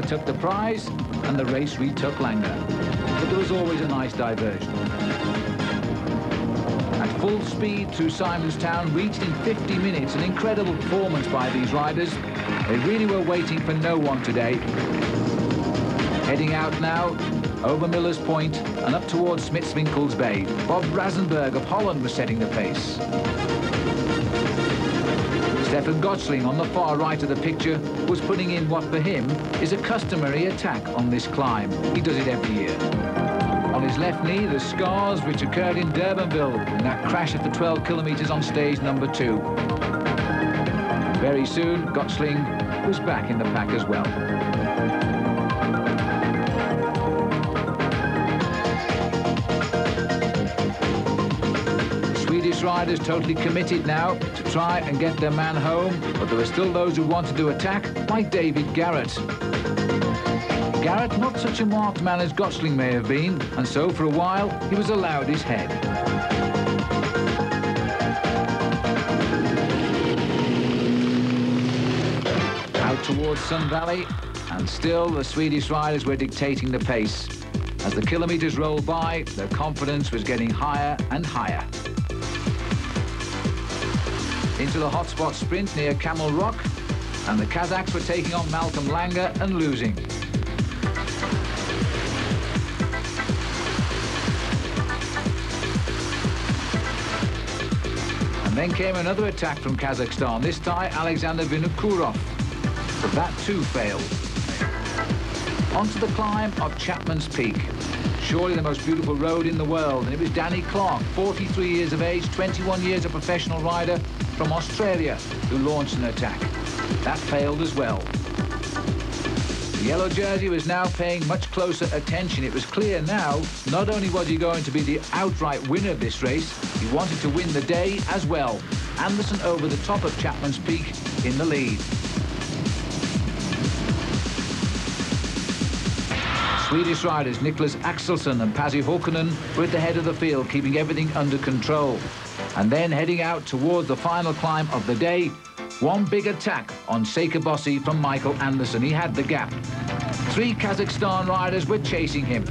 Langer took the prize, and the race retook Langer. But there was always a nice diversion. At full speed through Simonstown, reached in 50 minutes, an incredible performance by these riders. They really were waiting for no one today. Heading out now, over Miller's Point and up towards Smitswinkel's Bay. Bob Rasenberg of Holland was setting the pace. Stefan Gottsling on the far right of the picture was putting in what for him is a customary attack on this climb. He does it every year. On his left knee, the scars which occurred in Durbanville in that crash at the 12 kilometers on stage number 2. Very soon, Gottsling was back in the pack as well. Swedish riders totally committed now to try and get their man home, but there were still those who wanted to attack, like David Garrett. Garrett, not such a marked man as Gottsling may have been, and so for a while he was allowed his head. Out towards Sun Valley, and still the Swedish riders were dictating the pace. As the kilometers rolled by, their confidence was getting higher and higher. Into the hotspot sprint near Camel Rock, and the Kazakhs were taking on Malcolm Langer and losing. And then came another attack from Kazakhstan, this time Alexander Vinokourov, but that too failed. Onto the climb of Chapman's Peak, surely the most beautiful road in the world, and it was Danny Clark, 43 years of age, 21 years a professional rider from Australia, who launched an attack. That failed as well. The yellow jersey was now paying much closer attention. It was clear now, not only was he going to be the outright winner of this race, he wanted to win the day as well. Andersson over the top of Chapman's Peak in the lead. Swedish riders Niklas Axelsson and Pasi Håkanen were at the head of the field, keeping everything under control. And then heading out towards the final climb of the day, one big attack on Seikerbossi from Michael Andersson. He had the gap. 3 Kazakhstan riders were chasing him.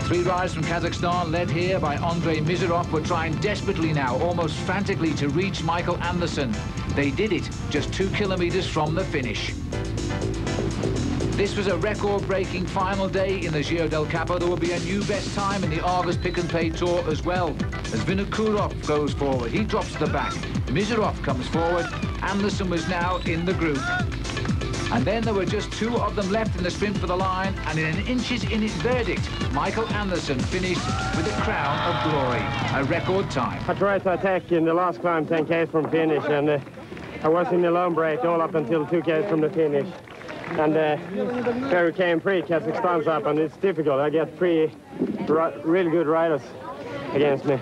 3 riders from Kazakhstan, led here by Andrei Mizerov, were trying desperately now, almost frantically, to reach Michael Andersson. They did it just 2 kilometers from the finish. This was a record-breaking final day in the Giro del Capo. There will be a new best time in the Argus Pick and Pay Tour as well. As Vinokourov goes forward, he drops to the back. Mizerov comes forward. Andersson was now in the group. And then there were just 2 of them left in the sprint for the line, and in an inches in its verdict, Michael Andersson finished with a crown of glory, a record time. I tried to attack in the last climb 10K from finish, and I was in the long break all up until 2K from the finish. And here came 3 Kazakhstans up, and it's difficult. I get 3 really good riders against me.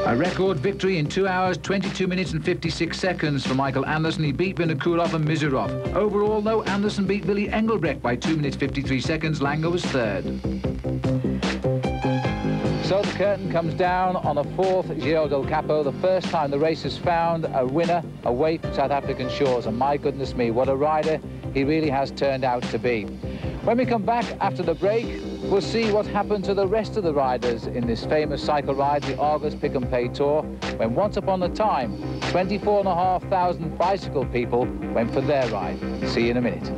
A record victory in 2 hours, 22 minutes and 56 seconds for Michael Andersson. He beat Vinokourov and Mizerov. Overall, though, Andersson beat Willy Engelbrecht by 2 minutes 53 seconds. Langer was 3rd. So the curtain comes down on a 4th Giro del Capo, the first time the race has found a winner away from South African shores. And my goodness me, what a rider he really has turned out to be. When we come back after the break, we'll see what happened to the rest of the riders in this famous cycle ride, the Argus Pick and Pay Tour, when once upon a time, 24,500 bicycle people went for their ride. See you in a minute.